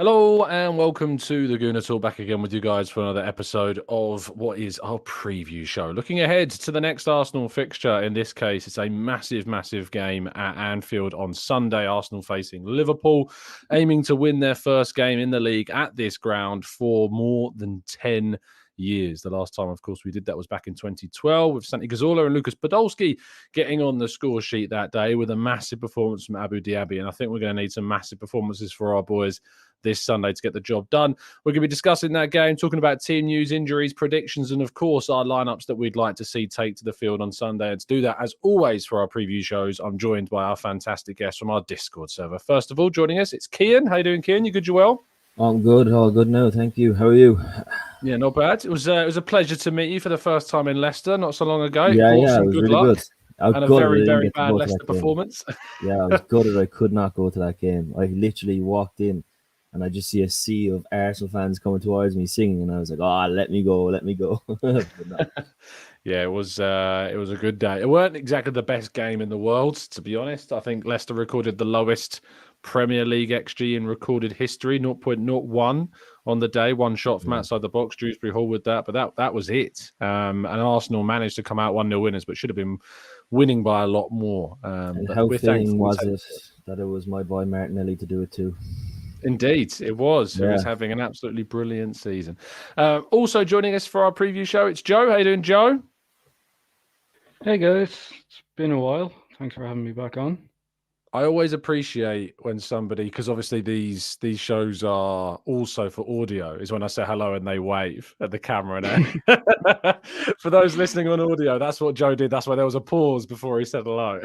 Hello and welcome to the Gooner Talk, back again with you guys for another episode of what is our preview show. Looking ahead to the next Arsenal fixture. In this case, it's a massive, massive game at Anfield on Sunday. Arsenal facing Liverpool, aiming to win their first game in the league at this ground for more than 10 years. The last time, of course, we did that was back in 2012 with Santi Cazorla and Lucas Podolski getting on the score sheet that day with a massive performance from Abu Dhabi. And I think we're going to need some massive performances for our boys this Sunday to get the job done. We're going to be discussing that game, talking about team news, injuries, predictions, and of course our lineups that we'd like to see take to the field on Sunday. And to do that, as always, for our preview shows, I'm joined by our fantastic guests from our Discord server. First of all, joining us, it's Kian. How you doing, Kian? You good, you well? I'm good. All good now. Thank you. How are you? Yeah, not bad. It was a pleasure to meet you for the first time in Leicester not so long ago. Yeah, Awesome. it was Good really luck. good. I was And a gutted I very, didn't very get to bad go to Leicester that game. performance. Yeah, I was gutted I could not go to that game. I literally walked in and I just see a sea of Arsenal fans coming towards me singing, and I was like, "Oh, let me go." But no. Yeah, it was a good day. It weren't exactly the best game in the world, to be honest. I think Leicester recorded the lowest Premier League XG in recorded history, 0.01 on the day, one shot from outside the box. Dewsbury Hall with that, but that was it. And Arsenal managed to come out 1-0 winners, but should have been winning by a lot more. And But how we're fitting thankful. was it that it was my boy Martinelli to do it too? Indeed, it was. Who is Yeah. having an absolutely brilliant season. Also joining us for our preview show, it's Joe. How you doing, Joe? Hey guys, it's been a while. Thanks for having me back on. I always appreciate when somebody, because obviously these shows are also for audio, is when I say hello and they wave at the camera. And for those listening on audio, that's what Joe did. That's why there was a pause before he said hello.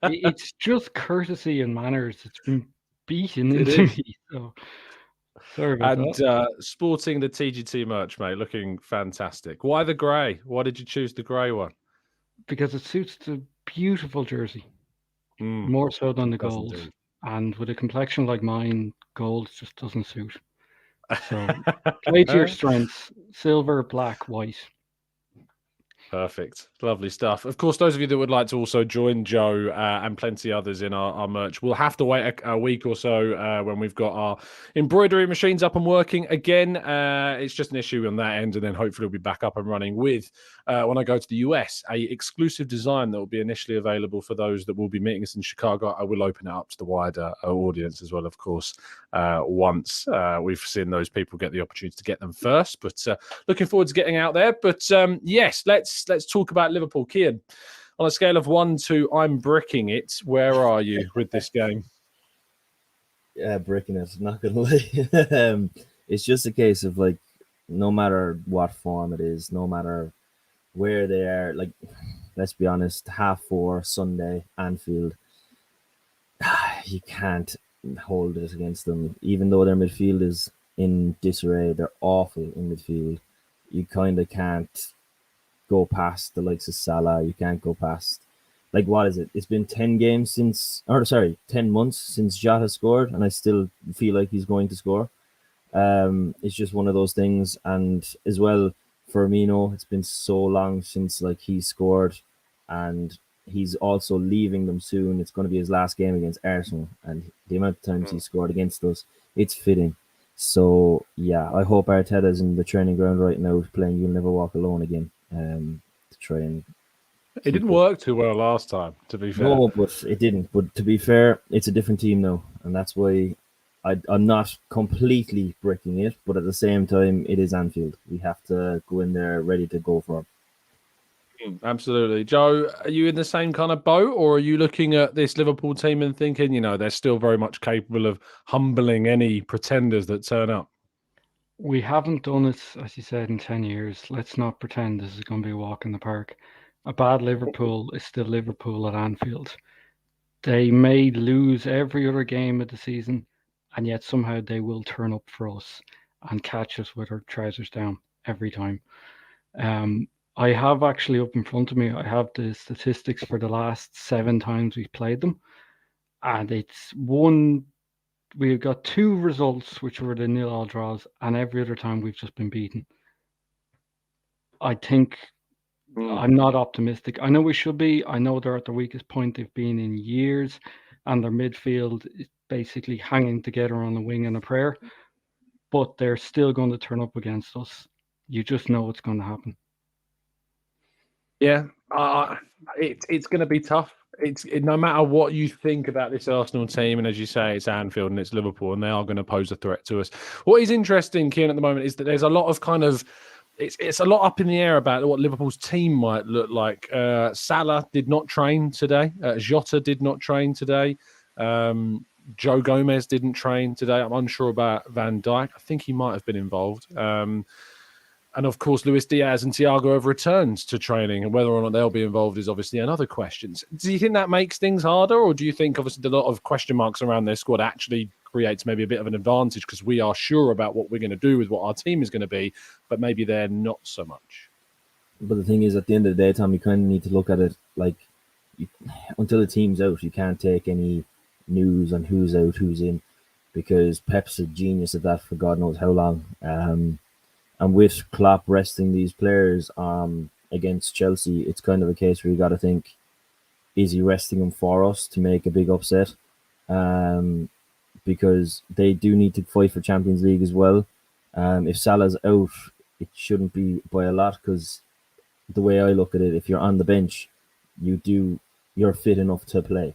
It's just courtesy and manners. It's been beaten It into is. me. So sorry about And that. sporting the TGT merch, mate, looking fantastic. Why the grey? Why did you choose the grey one? Because it suits the beautiful jersey more so than the Does gold. indeed. And with a complexion like mine, gold just doesn't suit. So play to your strengths: silver, black, white. Perfect. Lovely stuff. Of course, those of you that would like to also join Joe and plenty others in our merch, we'll have to wait a week or so when we've got our embroidery machines up and working again. It's just an issue on that end, and then hopefully we'll be back up and running with, when I go to the US, a exclusive design that will be initially available for those that will be meeting us in Chicago. I will open it up to the wider audience as well, of course, once we've seen those people get the opportunity to get them first. But looking forward to getting out there. But yes, let's talk about Liverpool. Kian, on a scale of 1 to I'm bricking it, where are you with this game? Yeah, breaking it. Not gonna lie. It's just a case of like, no matter what form it is, no matter where they are, like, let's be honest, 4:30 Sunday, Anfield, you can't hold it against them. Even though their midfield is in disarray, they're awful in midfield. You kind of can't go past the likes of Salah. You can't go past, like, what is it? It's been 10 months since Jota scored, and I still feel like he's going to score. It's just one of those things. And as well, Firmino, it's been so long since like he scored, and he's also leaving them soon. It's going to be his last game against Arsenal, and the amount of times he scored against us, it's fitting. So yeah, I hope Arteta's in the training ground right now playing "You'll Never Walk Alone" again, to try and. It didn't work too well last time, to be fair. No, but it didn't. But to be fair, it's a different team now, and that's why I'm not completely bricking it. But at the same time, it is Anfield. We have to go in there ready to go for it. Absolutely. Joe, are you in the same kind of boat, or are you looking at this Liverpool team and thinking, they're still very much capable of humbling any pretenders that turn up? We haven't done it, as you said, in 10 years. Let's not pretend this is going to be a walk in the park. A bad Liverpool is still Liverpool at Anfield. They may lose every other game of the season, and yet somehow they will turn up for us and catch us with our trousers down every time. I have actually up in front of me, I have the statistics for the last 7 times we've played them. And we've got 2 results, which were the 0-0 draws, and every other time we've just been beaten. I think I'm not optimistic. I know we should be. I know they're at the weakest point they've been in years, and their midfield is basically hanging together on a wing and a prayer. but they're still going to turn up against us. You just know what's going to happen. Yeah, it's going to be tough. No matter what you think about this Arsenal team, and as you say, it's Anfield and it's Liverpool, and they are going to pose a threat to us. What is interesting, Kieran, at the moment is that there's a lot of kind of it's a lot up in the air about what Liverpool's team might look like. Salah did not train today. Jota did not train today. Joe Gomez didn't train today. I'm unsure about Van Dijk. I think he might have been involved. And of course, Luis Diaz and Thiago have returned to training, and whether or not they'll be involved is obviously another question. Do you think that makes things harder, or do you think obviously the lot of question marks around their squad actually creates maybe a bit of an advantage because we are sure about what we're going to do with what our team is going to be, but maybe they're not so much? But the thing is, at the end of the day, Tom, you kind of need to look at it like until the team's out, you can't take any news on who's out, who's in, because Pep's a genius at that for God knows how long. And with Klopp resting these players against Chelsea, it's kind of a case where you got to think, is he resting them for us to make a big upset? Because they do need to fight for Champions League as well. If Salah's out, it shouldn't be by a lot, because the way I look at it, if you're on the bench, you're fit enough to play.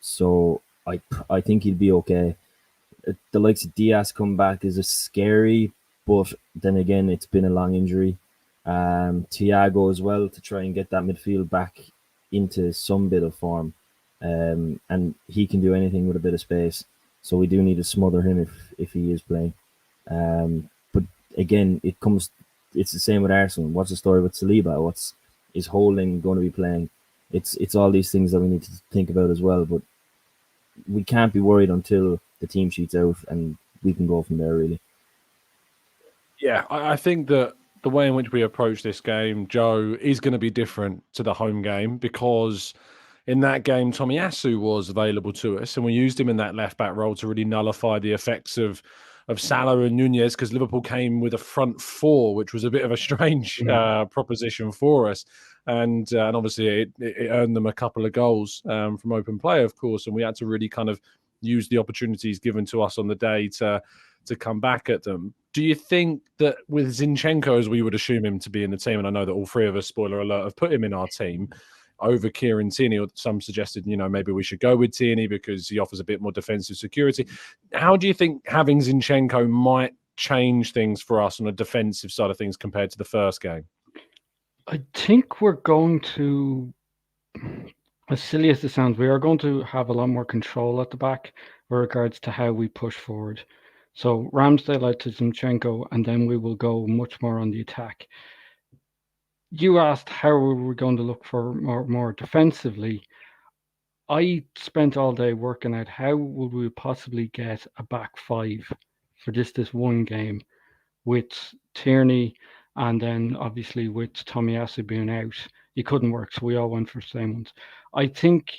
So I think he'll be okay. The likes of Diaz come back is a scary, but then again, it's been a long injury. Thiago as well, to try and get that midfield back into some bit of form. And he can do anything with a bit of space. So we do need to smother him if he is playing. But again, it's the same with Arsenal. What's the story with Saliba? Is Holding going to be playing? It's all these things that we need to think about as well. But we can't be worried until the team sheet's out, and we can go from there, really. Yeah, I think that the way in which we approach this game, Joe, is going to be different to the home game, because in that game, Tomiyasu was available to us, and we used him in that left-back role to really nullify the effects of Salah and Nunez, because Liverpool came with a front four, which was a bit of a strange proposition for us. And obviously it earned them a couple of goals from open play, of course, and we had to really kind of use the opportunities given to us on the day to come back at them. Do you think that with Zinchenko, as we would assume him to be in the team, and I know that all three of us, spoiler alert, have put him in our team over Kieran Tierney, or some suggested, maybe we should go with Tierney because he offers a bit more defensive security. How do you think having Zinchenko might change things for us on a defensive side of things compared to the first game? I think we're going to, as silly as it sounds, we are going to have a lot more control at the back with regards to how we push forward. So Ramsdale out to Zinchenko, and then we will go much more on the attack. You asked how are we going to look for more defensively. I spent all day working out how would we possibly get a back five for this one game with Tierney, and then obviously with Tomiyasu being out. It couldn't work, so we all went for the same ones. I think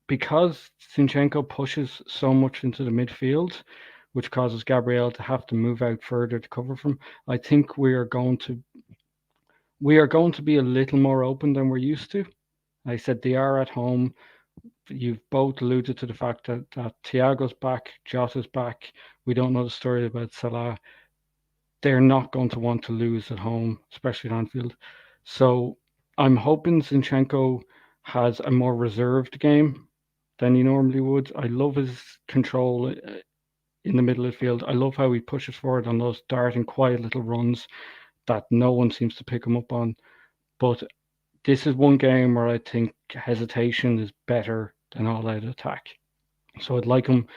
because Zinchenko pushes so much into the midfield, which causes Gabriel to have to move out further to cover from, I think we are going to be a little more open than we're used to. I said they are at home. You've both alluded to the fact that Thiago's back, Jota's back. We don't know the story about Salah. They're not going to want to lose at home, especially at Anfield. So I'm hoping Zinchenko has a more reserved game than he normally would. I love his control in the middle of the field. I love how he pushes forward on those darting, quiet little runs that no one seems to pick him up on. But this is one game where I think hesitation is better than all-out attack. So I'd like him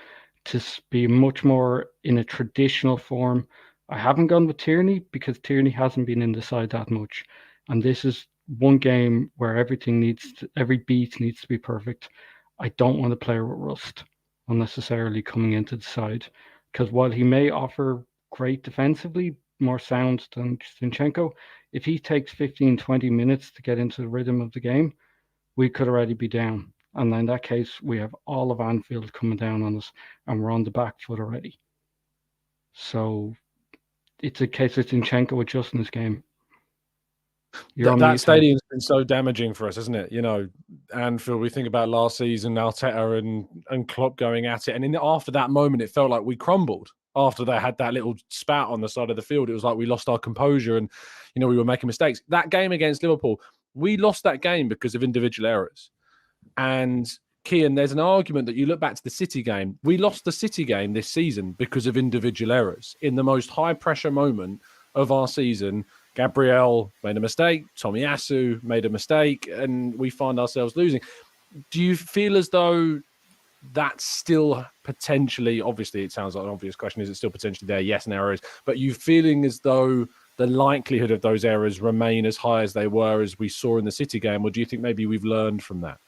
to be much more in a traditional form. I haven't gone with Tierney because Tierney hasn't been in the side that much. And this is one game where every beat needs to be perfect. I don't want to play with rust unnecessarily coming into the side, because while he may offer great defensively, more sound than Zinchenko, if he takes 15, 20 minutes to get into the rhythm of the game, we could already be down. And in that case, we have all of Anfield coming down on us, and we're on the back foot already. So it's a case of Zinchenko adjusting his game. That stadium's been so damaging for us, hasn't it? You know, Anfield, we think about last season, Arteta and Klopp going at it. And after that moment, it felt like we crumbled. After they had that little spat on the side of the field, it was like we lost our composure and, you know, we were making mistakes. That game against Liverpool, we lost that game because of individual errors. And Kian, there's an argument that you look back to the City game. We lost the City game this season because of individual errors. In the most high-pressure moment of our season, Gabriel made a mistake, Tomiyasu made a mistake, and we find ourselves losing. Do you feel as though that's still potentially, obviously it sounds like an obvious question, is it still potentially there? Yes, and errors. But you feeling as though the likelihood of those errors remain as high as they were as we saw in the City game, or do you think maybe we've learned from that?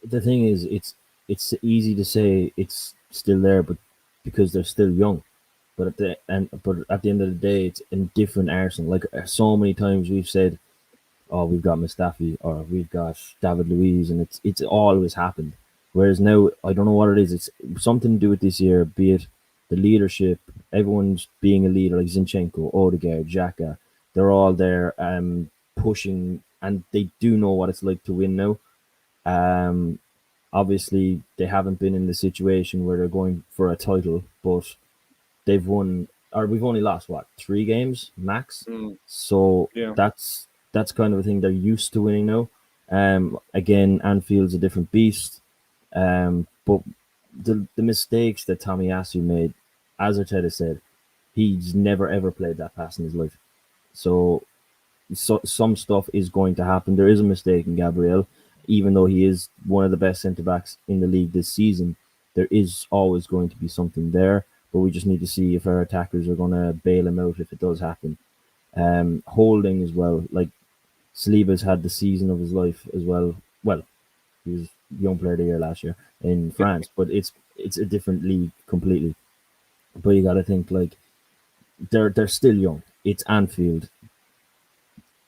The thing is, it's easy to say it's still there, but because they're still young. But at the end of the day, it's a different Arsenal. Like so many times we've said, "Oh, we've got Mustafi or we've got David Luiz," and it's always happened. Whereas now, I don't know what it is. It's something to do with this year, be it the leadership, everyone's being a leader, like Zinchenko, Odegaard, Xhaka. They're all there, pushing, and they do know what it's like to win now. Obviously, they haven't been in the situation where they're going for a title, but they've won, or we've only lost 3 games max. So yeah, that's kind of a thing. They're used to winning now. Again, Anfield's a different beast. But the mistakes that Tomiyasu made, as Arteta said, he's never ever played that pass in his life. So some stuff is going to happen. There is a mistake in Gabriel, even though he is one of the best centre backs in the league this season. There is always going to be something there, but we just need to see if our attackers are going to bail him out if it does happen. Holding as well, like Saliba's had the season of his life as well. Well, he was Young Player of the Year last year in France, but it's a different league completely. But you got to think, like, they're still young. It's Anfield.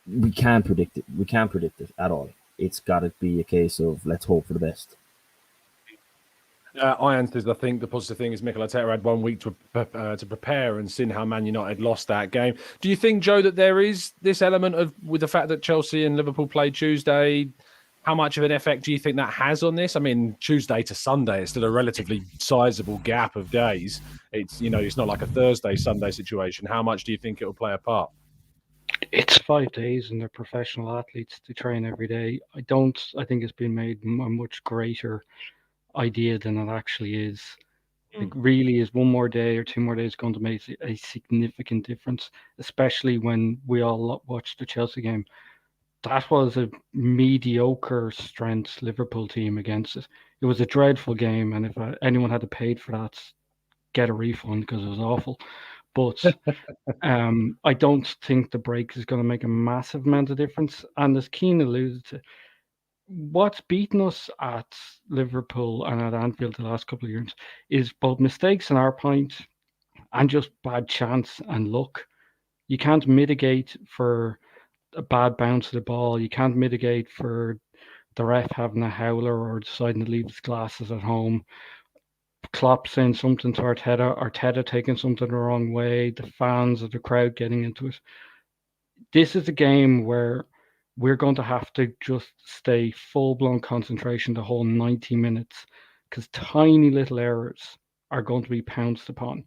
We can't predict it. We can't predict it at all. It's got to be a case of let's hope for the best. I answered. I think the positive thing is Mikel Arteta had 1 week to prepare and seen how Man United lost that game. Do you think, Joe, that there is this element of, with the fact that Chelsea and Liverpool played Tuesday, how much of an effect do you think that has on this? I mean, Tuesday to Sunday is still a relatively sizable gap of days. It's, you know, it's not like a Thursday, Sunday situation. How much do you think it will play a part? It's 5 days and they're professional athletes to train every day. I think it's been made a much greater idea than it actually is. It really is 1 more day or 2 more days going to make a significant difference, especially when we all watched the Chelsea game. That was a mediocre strength Liverpool team against it. It was a dreadful game, and if anyone had to pay for that, get a refund because it was awful. But I don't think the break is going to make a massive amount of difference. And as Keane alluded to, what's beaten us at Liverpool and at Anfield the last couple of years is both mistakes on our point and just bad chance and luck. You can't mitigate for a bad bounce of the ball. You can't mitigate for the ref having a howler or deciding to leave his glasses at home. Klopp saying something to Arteta taking something the wrong way, the fans or the crowd getting into it. This is a game where we're going to have to just stay full-blown concentration the whole 90 minutes because tiny little errors are going to be pounced upon.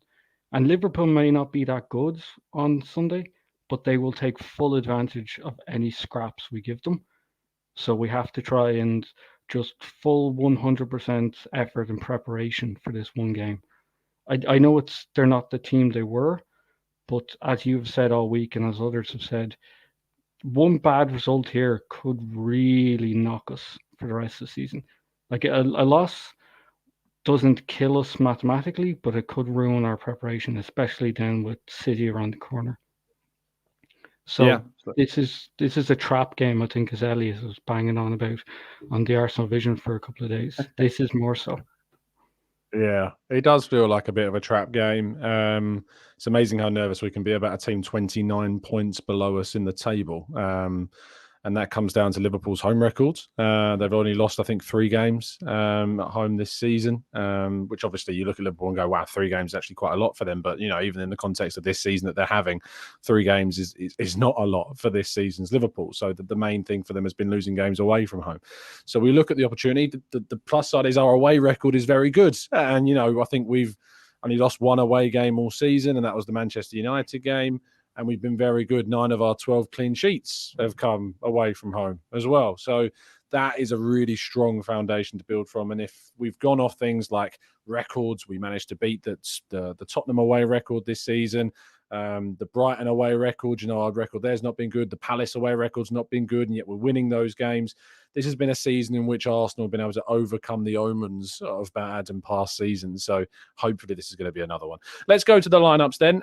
And Liverpool may not be that good on Sunday, but they will take full advantage of any scraps we give them. So we have to try and just full 100% effort and preparation for this one game. I know they're not the team they were, but as you've said all week and as others have said, one bad result here could really knock us for the rest of the season. Like a loss doesn't kill us mathematically, but it could ruin our preparation, especially down with City around the corner. So yeah. This is a trap game, I think, as Elliot was banging on about on the Arsenal Vision for a couple of days. This is more so. Yeah, it does feel like a bit of a trap game. It's amazing how nervous we can be about a team 29 points below us in the table. and that comes down to Liverpool's home records. They've only lost, I think, 3 games at home this season, which obviously you look at Liverpool and go, wow, 3 games is actually quite a lot for them. But, even in the context of this season that they're having, 3 games is not a lot for this season's Liverpool. So the main thing for them has been losing games away from home. So we look at the opportunity. The plus side is our away record is very good. And, I think we've only lost 1 away game all season, and that was the Manchester United game. And we've been very good. 9 of our 12 clean sheets have come away from home as well. So that is a really strong foundation to build from. And if we've gone off things like records, we managed to beat the Tottenham away record this season. The Brighton away record, our record there's not been good. The Palace away record's not been good, and yet we're winning those games. This has been a season in which Arsenal have been able to overcome the omens of bad and past seasons. So hopefully this is going to be another one. Let's go to the lineups then.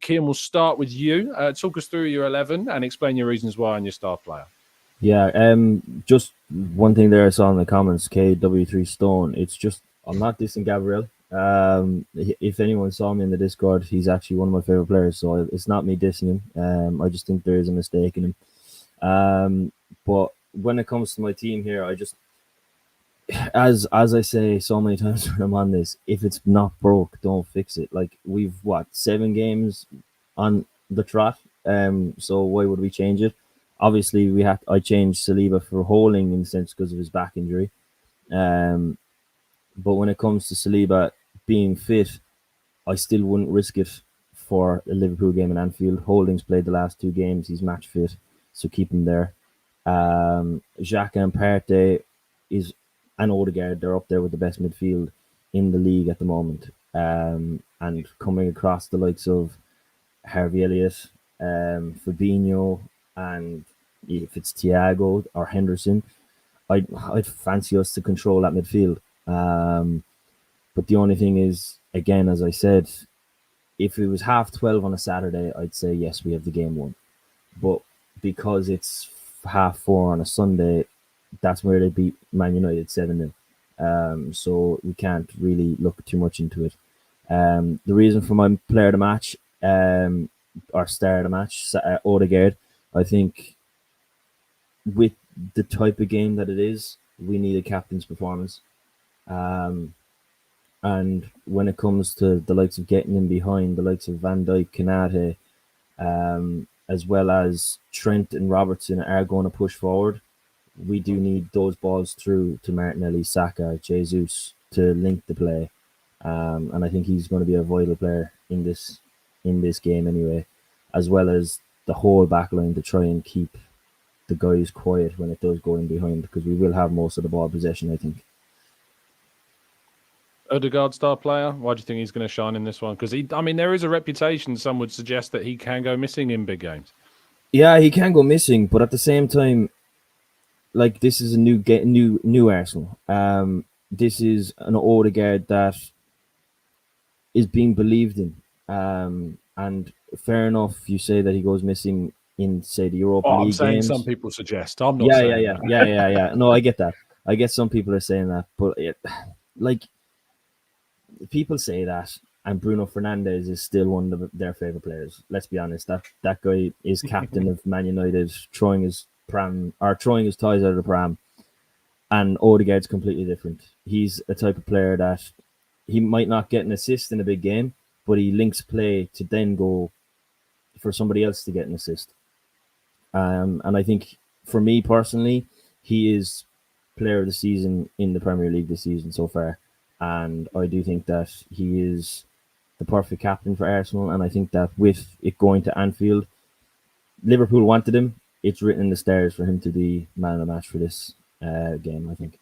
Kian, we'll start with you. Talk us through your 11 and explain your reasons why and your star player. Yeah, just one thing there I saw in the comments, KW3 Stone. It's just, I'm not dissing Gabriel. If anyone saw me in the Discord, he's actually one of my favorite players, so it's not me dissing him. I just think there is a mistake in him. But when it comes to my team here, I just, as I say so many times when I'm on this, if it's not broke, don't fix it. Like, we've 7 games on the trot, so why would we change it? Obviously, I changed Saliba for Holding in the sense because of his back injury. But when it comes to Saliba being fit, I still wouldn't risk it for a Liverpool game in Anfield. Holding's played the last 2 games. He's match fit, so keep him there. Xhaka and Partey and Odegaard, they're up there with the best midfield in the league at the moment. And coming across the likes of Harvey Elliott, Fabinho, and if it's Thiago or Henderson, I'd fancy us to control that midfield. But the only thing is, again, as I said, if it was 12:30 on a Saturday, I'd say yes, we have the game won. But because it's 4:30 on a Sunday, that's where they beat Man United 7-0. So we can't really look too much into it. The reason for my player of the match, or star of the match, Odegaard, I think with the type of game that it is, we need a captain's performance. And when it comes to the likes of getting in behind, the likes of Van Dijk, Konate, as well as Trent and Robertson are going to push forward, we do need those balls through to Martinelli, Saka, Jesus to link the play. And I think he's going to be a vital player in this game anyway, as well as the whole back line to try and keep the guys quiet when it does go in behind, because we will have most of the ball possession, I think. Odegaard, star player. Why do you think he's going to shine in this one? Because there is a reputation. Some would suggest that he can go missing in big games. Yeah, he can go missing, but at the same time, like, this is a new Arsenal. This is an Odegaard that is being believed in. And fair enough, you say that he goes missing in, say, the Europa League I'm saying games. some people suggest. I'm not saying that. Yeah. No, I get that. I guess some people are saying that, but people say that, and Bruno Fernandes is still one of their favorite players. Let's be honest. That guy is captain of Man United, throwing his toys out of the pram. And Odegaard's completely different. He's a type of player that he might not get an assist in a big game, but he links play to then go for somebody else to get an assist. And I think, for me personally, he is player of the season in the Premier League this season so far. And I do think that he is the perfect captain for Arsenal. And I think that with it going to Anfield, Liverpool wanted him. It's written in the stars for him to be man of the match for this game, I think.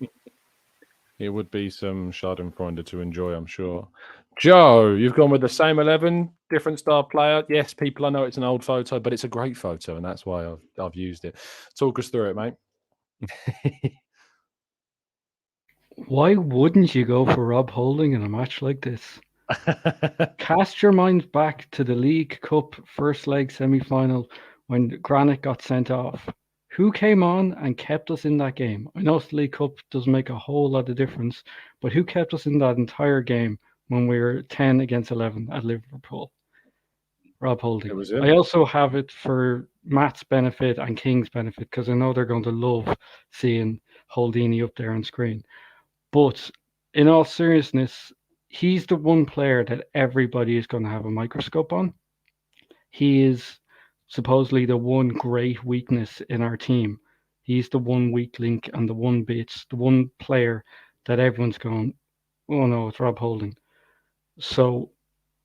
It would be some Schadenfreude to enjoy, I'm sure. Joe, you've gone with the same 11, different star player. Yes, people, I know it's an old photo, but it's a great photo, and that's why I've used it. Talk us through it, mate. Why wouldn't you go for Rob Holding in a match like this? Cast your minds back to the League Cup first leg semi-final when Granit got sent off. Who came on and kept us in that game? I know the League Cup doesn't make a whole lot of difference, but who kept us in that entire game when we were 10 against 11 at Liverpool? Rob Holding. It was him. I also have it for Matt's benefit and King's benefit because I know they're going to love seeing Holdini up there on screen. But in all seriousness, he's the one player that everybody is going to have a microscope on. He is supposedly the one great weakness in our team. He's the one weak link and the one player that everyone's going, oh no, it's Rob Holding. So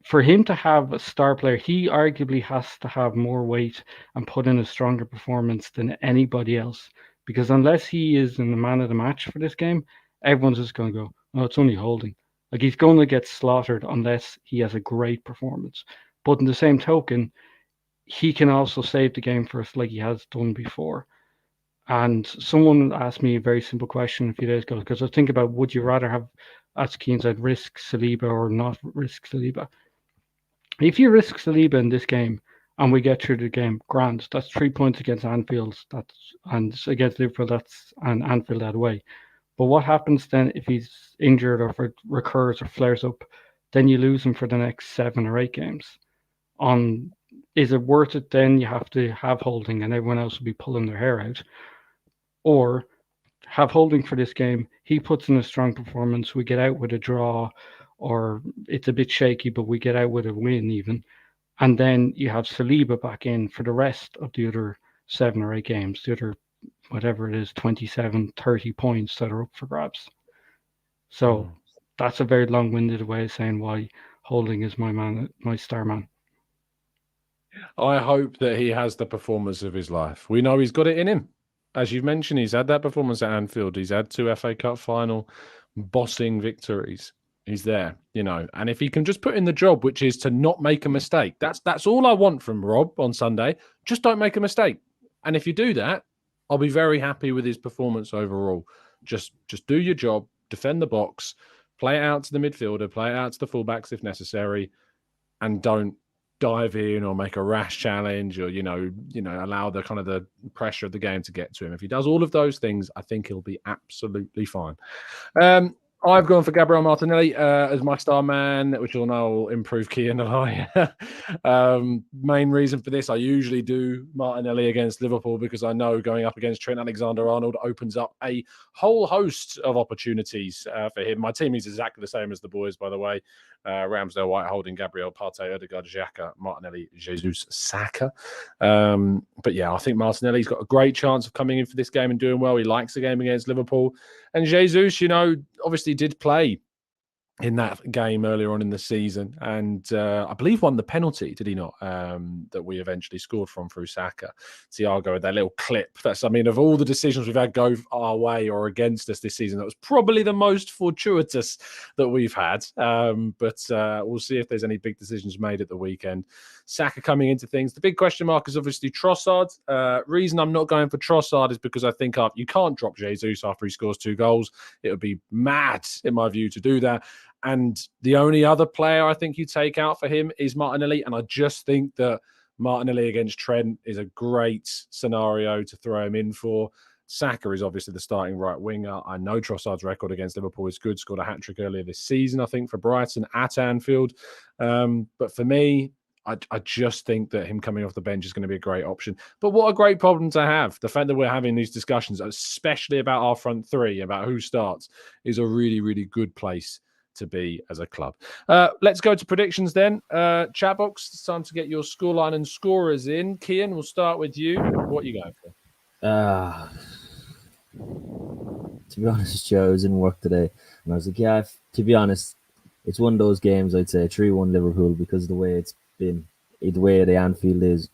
for him to have a star player, he arguably has to have more weight and put in a stronger performance than anybody else. Because unless he is in the man of the match for this game, everyone's just going to go, oh, it's only Holding. Like he's going to get slaughtered unless he has a great performance. But in the same token, he can also save the game for us like he has done before. And someone asked me a very simple question a few days ago because I was thinking about would you rather have, as Keane said, risk Saliba or not risk Saliba? If you risk Saliba in this game and we get through the game, grand. That's 3 points against Anfield. And against Liverpool, that's and Anfield that way. But what happens then if he's injured or if it recurs or flares up? Then you lose him for the next 7 or 8 games. Is it worth it then? You have to have Holding and everyone else will be pulling their hair out. Or have Holding for this game. He puts in a strong performance. We get out with a draw, or it's a bit shaky, but we get out with a win even. And then you have Saliba back in for the rest of the other 7 or 8 games, the other, whatever it is, 27, 30 points that are up for grabs. So that's a very long-winded way of saying why Holding is my star man. I hope that he has the performance of his life. We know he's got it in him. As you've mentioned, he's had that performance at Anfield. He's had 2 FA Cup final bossing victories. He's there, and if he can just put in the job, which is to not make a mistake, that's all I want from Rob on Sunday. Just don't make a mistake. And if you do that, I'll be very happy with his performance overall. Just do your job, defend the box, play it out to the midfielder, play it out to the fullbacks if necessary, and don't dive in or make a rash challenge or allow the kind of the pressure of the game to get to him. If he does all of those things, I think he'll be absolutely fine. I've gone for Gabriel Martinelli as my star man, which you'll know will improve Keane and I. Main reason for this, I usually do Martinelli against Liverpool because I know going up against Trent Alexander-Arnold opens up a whole host of opportunities for him. My team is exactly the same as the boys, by the way. Ramsdale, White, Holding, Gabriel, Partey, Odegaard, Xhaka, Martinelli, Jesus, Saka. But yeah, I think Martinelli's got a great chance of coming in for this game and doing well. He likes the game against Liverpool. And Jesus, obviously did play in that game earlier on in the season and I believe won the penalty, did he not, that we eventually scored from through Saka. Thiago had that little clip. Of all the decisions we've had go our way or against us this season, that was probably the most fortuitous that we've had. But we'll see if there's any big decisions made at the weekend. Saka coming into things. The big question mark is obviously Trossard. Reason I'm not going for Trossard is because I think you can't drop Jesus after he scores 2 goals. It would be mad, in my view, to do that. And the only other player I think you take out for him is Martinelli. And I just think that Martinelli against Trent is a great scenario to throw him in for. Saka is obviously the starting right winger. I know Trossard's record against Liverpool is good. Scored a hat-trick earlier this season, I think, for Brighton at Anfield. But for me, I just think that him coming off the bench is going to be a great option. But what a great problem to have. The fact that we're having these discussions, especially about our front three, about who starts, is a really, really good place to be as a club. Let's go to predictions then. Chat box, it's time to get your scoreline and scorers in. Kian, we'll start with you. What are you going for? To be honest, Joe, I was in work today and I was like, to be honest, it's one of those games I'd say 3-1 Liverpool because of the way it's been, the way the Anfield is.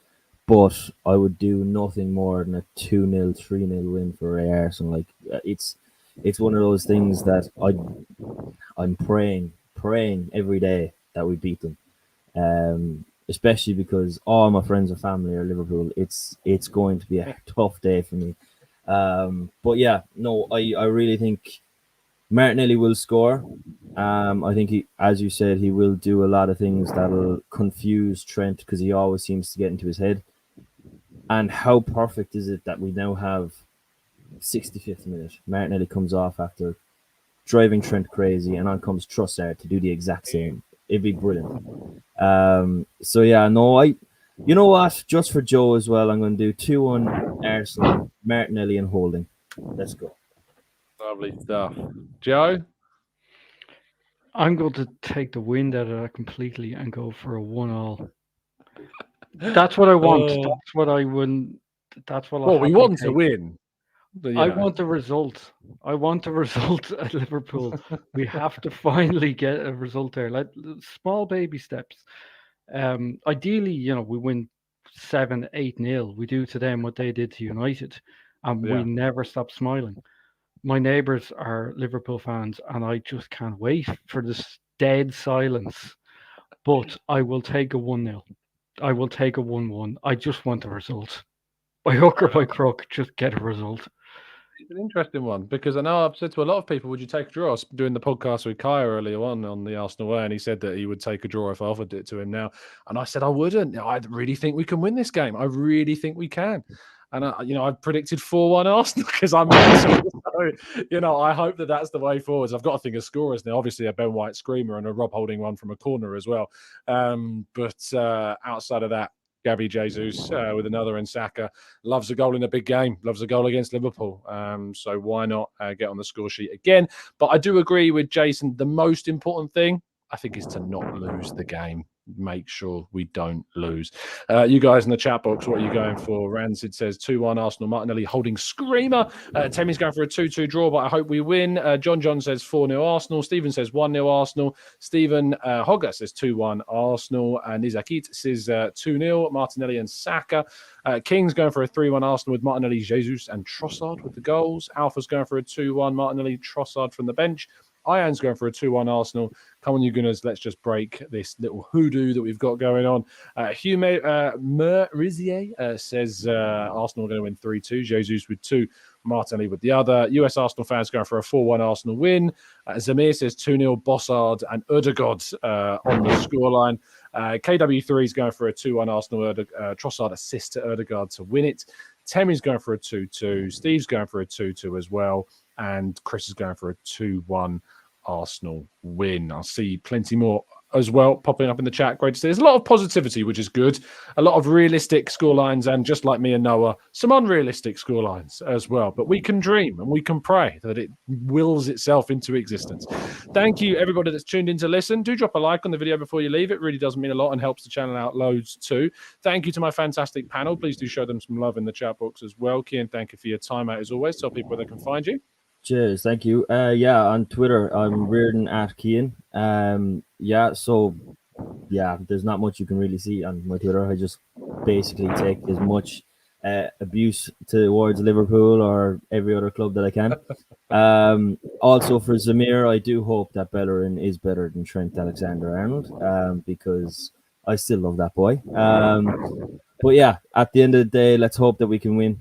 But I would do nothing more than a 2-0, 3-0 win for Arsenal. Like it's one of those things that I'm praying every day that we beat them. Especially because all my friends and family are Liverpool. It's going to be a tough day for me. But yeah, no, I really think Martinelli will score. I think he, as you said, he will do a lot of things that'll confuse Trent because he always seems to get into his head. And how perfect is it that we now have 65th minute, Martinelli comes off after driving Trent crazy, and on comes Trossard to do the exact same. It'd be brilliant. So yeah, no, you know what? Just for Joe as well, I'm going to do 2-1 Arsenal, Martinelli and Holding. Let's go. Lovely stuff. Joe? I'm going to take the wind out of that completely and go for a 1-1. That's what I want. That's what I wouldn't. That's what I'll Well, we happily want to take. win. But, I want the result. I want a result at Liverpool. We have to finally get a result there. Like small baby steps. Ideally, we win 7-8-0. We do to them what they did to United, and we Yeah. never stop smiling. My neighbours are Liverpool fans, and I just can't wait for this dead silence. But I will take a 1-0. I will take a 1-1. I just want a result. By hook or by crook, just get a result. It's an interesting one because I know I've said to a lot of people, would you take a draw? I was doing the podcast with Kaya earlier on the Arsenal way, and he said that he would take a draw if I offered it to him now. And I said I wouldn't. I really think we can win this game. I really think we can. And I've predicted 4-1 Arsenal because I'm mental. So, I hope that that's the way forwards. I've got to think of scorers now. Obviously, a Ben White screamer and a Rob Holding one from a corner as well. But outside of that, Gabby Jesus with another, and Saka loves a goal in a big game, loves a goal against Liverpool. So why not get on the score sheet again? But I do agree with Jason. The most important thing, I think, is to not lose the game. Make sure we don't lose. You guys in the chat box, what are you going for? Rancid says 2-1 Arsenal, Martinelli holding screamer. Temmie's going for a 2-2 draw, but I hope we win. John says 4-0 Arsenal. Stephen says 1-0 Arsenal. Stephen Hogger says 2-1 Arsenal. And Nizakit says 2-0 Martinelli and Saka. King's going for a 3-1 Arsenal with Martinelli, Jesus and Trossard with the goals. Alpha's going for a 2-1 Martinelli, Trossard from the bench. Ian's going for a 2-1 Arsenal. Come on, you Gunners. Let's just break this little hoodoo that we've got going on. Hugh Rizier says Arsenal are going to win 3-2. Jesus with 2. Martinelli with the other. US Arsenal fans going for a 4-1 Arsenal win. Zamir says 2-0 Bossard and Ødegaard on the scoreline. KW3 is going for a 2-1 Arsenal. Trossard assist to Ødegaard to win it. Temmie's going for a 2-2. Steve's going for a 2-2 as well. And Chris is going for a 2-1 Arsenal win. I'll see plenty more as well popping up in the chat. Great to see. There's a lot of positivity, which is good. A lot of realistic scorelines, and just like me and Noah, some unrealistic scorelines as well. But we can dream and we can pray that it wills itself into existence. Thank you, everybody that's tuned in to listen. Do drop a like on the video before you leave. It really does mean a lot and helps the channel out loads too. Thank you to my fantastic panel. Please do show them some love in the chat box as well. Kian, thank you for your time out as always. Tell people where they can find you. Cheers, thank you. On Twitter, I'm Reardon at Kean. There's not much you can really see on my Twitter. I just basically take as much abuse towards Liverpool or every other club that I can. Also for Zamir, I do hope that Bellerin is better than Trent Alexander-Arnold, because I still love that boy. But yeah, at the end of the day, let's hope that we can win.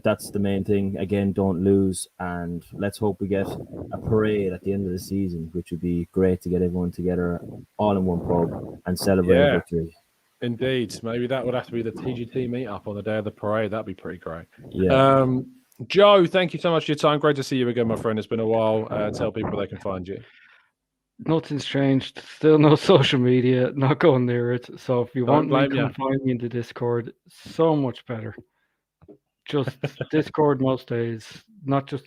That's the main thing. Again, don't lose, and let's hope we get a parade at the end of the season, which would be great to get everyone together all in one pub and celebrate a victory. Indeed. Maybe that would have to be the TGT meetup on the day of the parade. That'd be pretty great. Yeah. Joe, thank you so much for your time. Great to see you again, my friend. It's been a while. Tell people they can find you. Nothing's changed. Still no social media. Not going near it. So if you want me, come find me in the Discord. So much better. Just Discord most days. Not just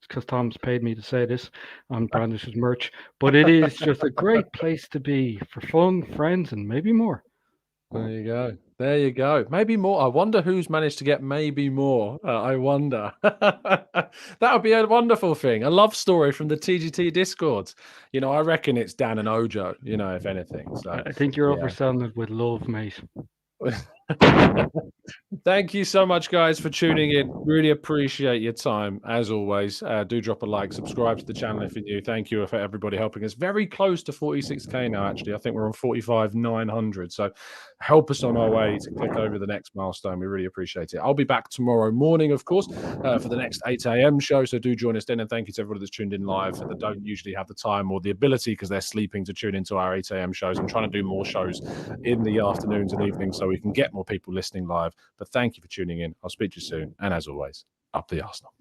because Tom's paid me to say this on Brandish's merch, but it is just a great place to be for fun, friends, and maybe more. There you go. There you go. Maybe more. I wonder who's managed to get maybe more. I wonder. That would be a wonderful thing. A love story from the TGT Discords. I reckon it's Dan and Ojo, if anything. So I think you're overselling it with love, mate. Thank you so much, guys, for tuning in. Really appreciate your time, as always. Do drop a like, subscribe to the channel if you're new. Thank you for everybody helping us. Very close to 46k now, actually. I think we're on 45,900. So help us on our way to click over the next milestone. We really appreciate it. I'll be back tomorrow morning, of course, for the next 8 a.m. show. So do join us then. And thank you to everybody that's tuned in live that don't usually have the time or the ability because they're sleeping to tune into our 8 a.m. shows. I'm trying to do more shows in the afternoons and evenings so we can get more people listening live. But thank you for tuning in. I'll speak to you soon. And as always, up the Arsenal.